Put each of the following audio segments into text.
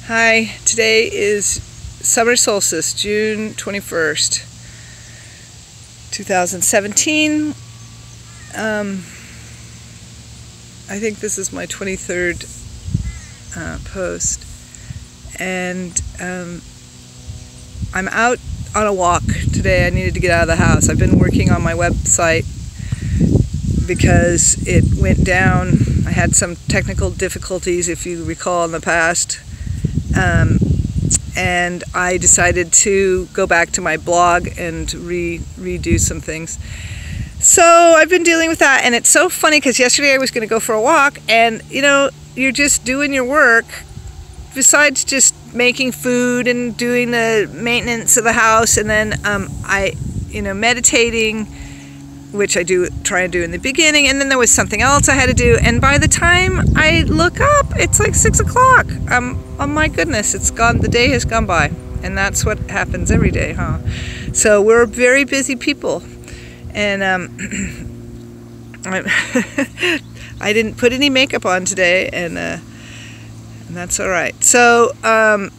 Hi, today is summer solstice, June 21st, 2017. I think this is my 23rd post, and I'm out on a walk today. I needed to get out of the house. I've been working on my website because it went down. I had some technical difficulties, if you recall, in the past. And I decided to go back to my blog and redo some things. So I've been dealing with that, and it's so funny because yesterday I was going to go for a walk, and you're just doing your work besides just making food and doing the maintenance of the house, and then meditating, which I try and do in the beginning, and then there was something else I had to do, and by the time I look up, it's like 6 o'clock. Oh my goodness, it's gone. The day has gone by, and that's what happens every day, huh? So we're very busy people, and I didn't put any makeup on today, and that's all right. So my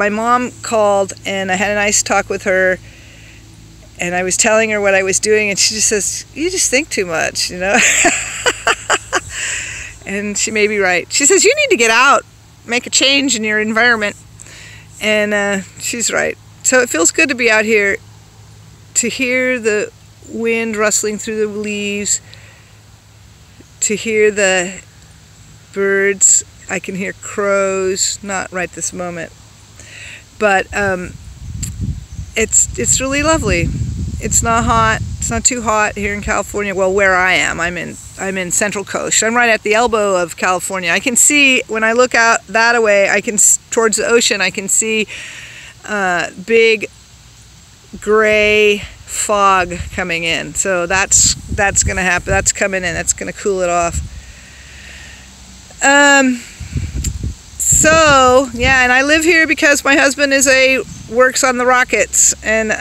mom called, and I had a nice talk with her. And I was telling her what I was doing, and she just says, "You just think too much, And she may be right. She says, "You need to get out, make a change in your environment." And she's right. So it feels good to be out here, to hear the wind rustling through the leaves, to hear the birds. I can hear crows, not right this moment. But it's really lovely. It's not hot. It's not too hot here in California. Well, where I am, I'm in Central Coast. I'm right at the elbow of California. I can see, when I look out that way, towards the ocean, I can see big gray fog coming in. So that's going to happen. That's coming in. That's going to cool it off. So yeah, and I live here because my husband works on the rockets, and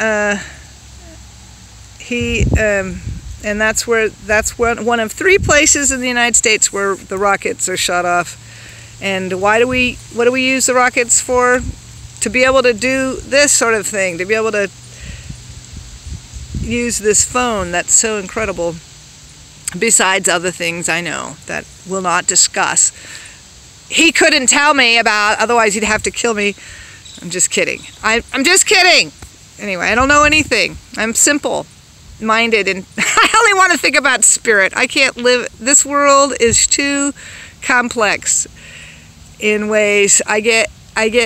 and that's one of 3 places in the United States where the rockets are shot off. And what do we use the rockets for? To be able to do this sort of thing, to be able to use this phone that's so incredible, besides other things I know that we'll not discuss. He couldn't tell me about, otherwise he'd have to kill me. I'm just kidding. I'm just kidding. Anyway, I don't know anything. I'm simple-minded, and I only want to think about spirit. I can't live. This world is too complex in ways. I get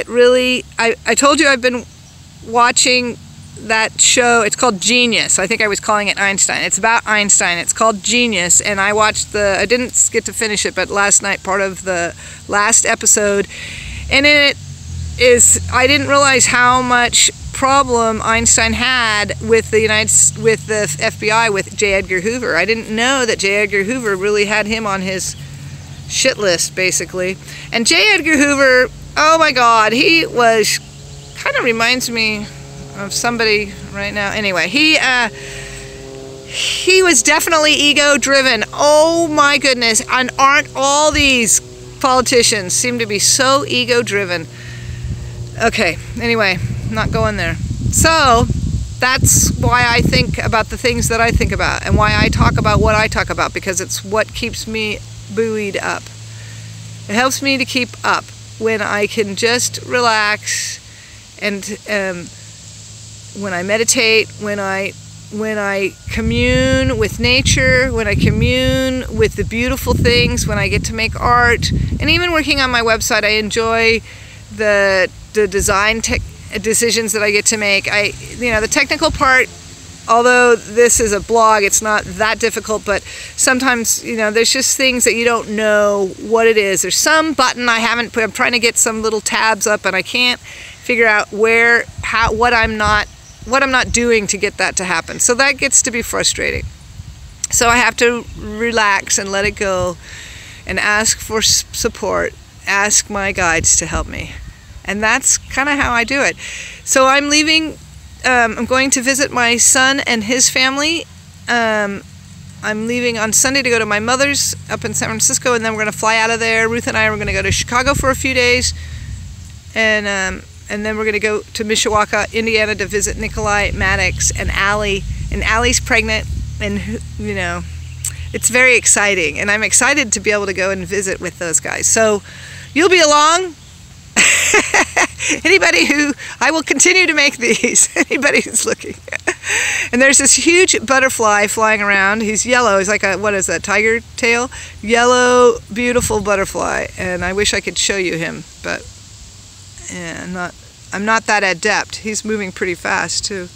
really. I told you I've been watching that show. It's called Genius. I think I was calling it Einstein. It's about Einstein. It's called Genius, and I watched I didn't get to finish it, but last night, part of the last episode, and in it I didn't realize how much problem Einstein had with the FBI, with J. Edgar Hoover. I didn't know that J. Edgar Hoover really had him on his shit list, basically. And J. Edgar Hoover, oh my God, he was, kind of reminds me of somebody right now. Anyway, he was definitely ego-driven. Oh my goodness, and aren't all these politicians seem to be so ego-driven? Okay, anyway, not going there. So that's why I think about the things that I think about, and why I talk about what I talk about, because it's what keeps me buoyed up. It helps me to keep up when I can just relax, and when I meditate, when I commune with nature, when I commune with the beautiful things, when I get to make art, and even working on my website, I enjoy the design decisions that I get to make. The technical part, although this is a blog, it's not that difficult, but sometimes, there's just things that you don't know what it is. There's some button I haven't put. I'm trying to get some little tabs up, and I can't figure out what I'm not doing to get that to happen. So that gets to be frustrating. So I have to relax and let it go, and ask for support, ask my guides to help me. And that's kind of how I do it. So I'm leaving, I'm going to visit my son and his family I'm leaving on Sunday to go to my mother's up in San Francisco, and then we're going to fly out of there. Ruth and I are going to go to Chicago for a few days, and then we're going to go to Mishawaka, Indiana, to visit Nikolai, Maddox, and Allie. And Allie's pregnant, and you know, it's very exciting, and I'm excited to be able to go and visit with those guys. So you'll be along. Anybody who, I will continue to make these, anybody who's looking. And there's this huge butterfly flying around. He's yellow. He's like a, what is that, tiger tail? Yellow, beautiful butterfly. And I wish I could show you him, but yeah, I'm not that adept. He's moving pretty fast too.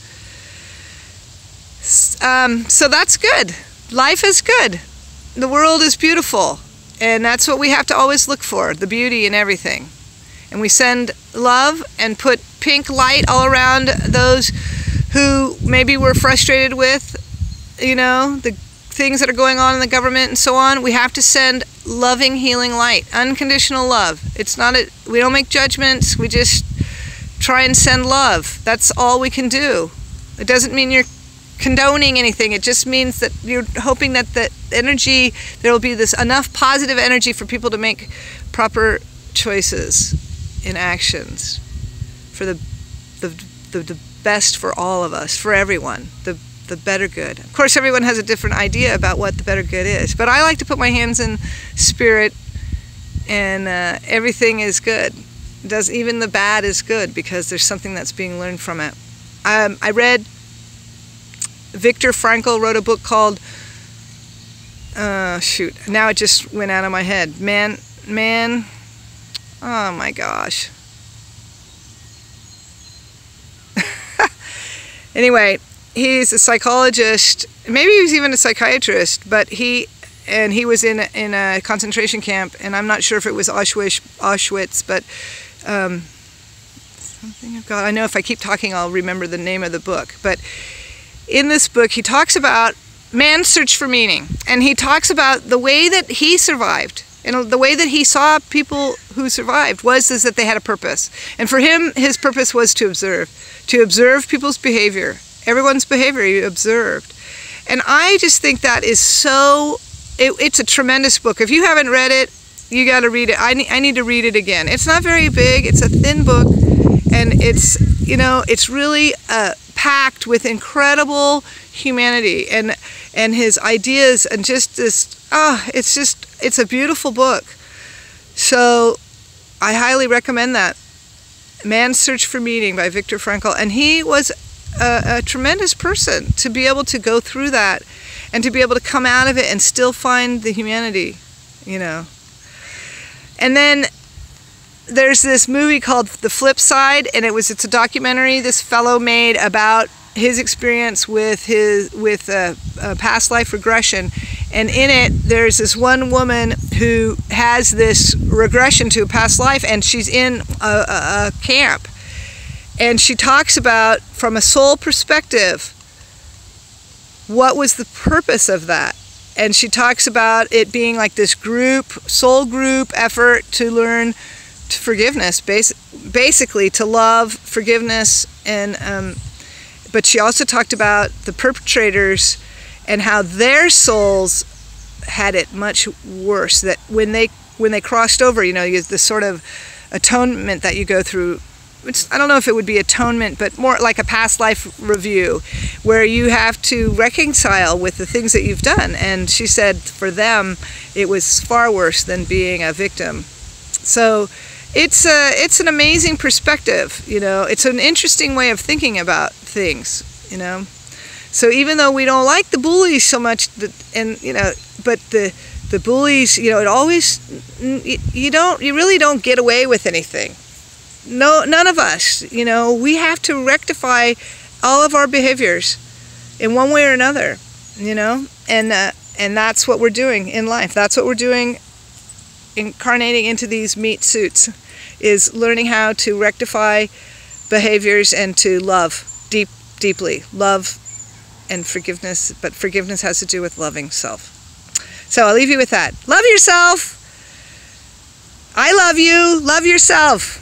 So that's good. Life is good. The world is beautiful. And that's what we have to always look for, the beauty in everything. And we send love and put pink light all around those who maybe we're frustrated with, you know, the things that are going on in the government and so on. We have to send loving, healing light, unconditional love. It's not we don't make judgments. We just try and send love. That's all we can do. It doesn't mean you're condoning anything. It just means that you're hoping that the energy, there will be this enough positive energy for people to make proper choices in actions for the best for all of us, for everyone, the better good. Of course, everyone has a different idea about what the better good is, but I like to put my hands in spirit, and everything is good. Even the bad is good because there's something that's being learned from it. I read Viktor Frankl wrote a book called shoot, now it just went out of my head. Man, oh my gosh. Anyway, he's a psychologist. Maybe he was even a psychiatrist, but he was in a concentration camp, and I'm not sure if it was Auschwitz, but something of God. I know if I keep talking, I'll remember the name of the book. But in this book, he talks about man's search for meaning, and he talks about the way that he survived. And the way that he saw people who survived was that they had a purpose. And for him, his purpose was to observe people's behavior, everyone's behavior he observed. And I just think that is so, it's a tremendous book. If you haven't read it, you got to read it. I need to read it again. It's not very big, it's a thin book, and it's, you know, it's really packed with incredible humanity and his ideas, and just this, it's a beautiful book. So I highly recommend that. Man's Search for Meaning by Viktor Frankl. And he was a tremendous person to be able to go through that and to be able to come out of it and still find the humanity, you know. And then there's this movie called The Flip Side, and it's a documentary this fellow made about his experience with past life regression. And in it, there's this one woman who has this regression to a past life, and she's in a camp. And she talks about, from a soul perspective, what was the purpose of that. And she talks about it being like this soul group effort to learn forgiveness, basically to love, forgiveness, and but she also talked about the perpetrators and how their souls had it much worse. That when they crossed over, you know, the sort of atonement that you go through, which I don't know if it would be atonement, but more like a past life review, where you have to reconcile with the things that you've done. And she said for them, it was far worse than being a victim. So it's an amazing perspective, you know. It's an interesting way of thinking about things, you know. So even though we don't like the bullies so much, and you know, but the bullies, you know, it always, you really don't get away with anything. No, none of us, you know. We have to rectify all of our behaviors in one way or another, you know. And that's what we're doing in life. That's what we're doing, incarnating into these meat suits, is learning how to rectify behaviors and to love deeply. Love and forgiveness, but forgiveness has to do with loving self. So I'll leave you with that. Love yourself. I love you. Love yourself.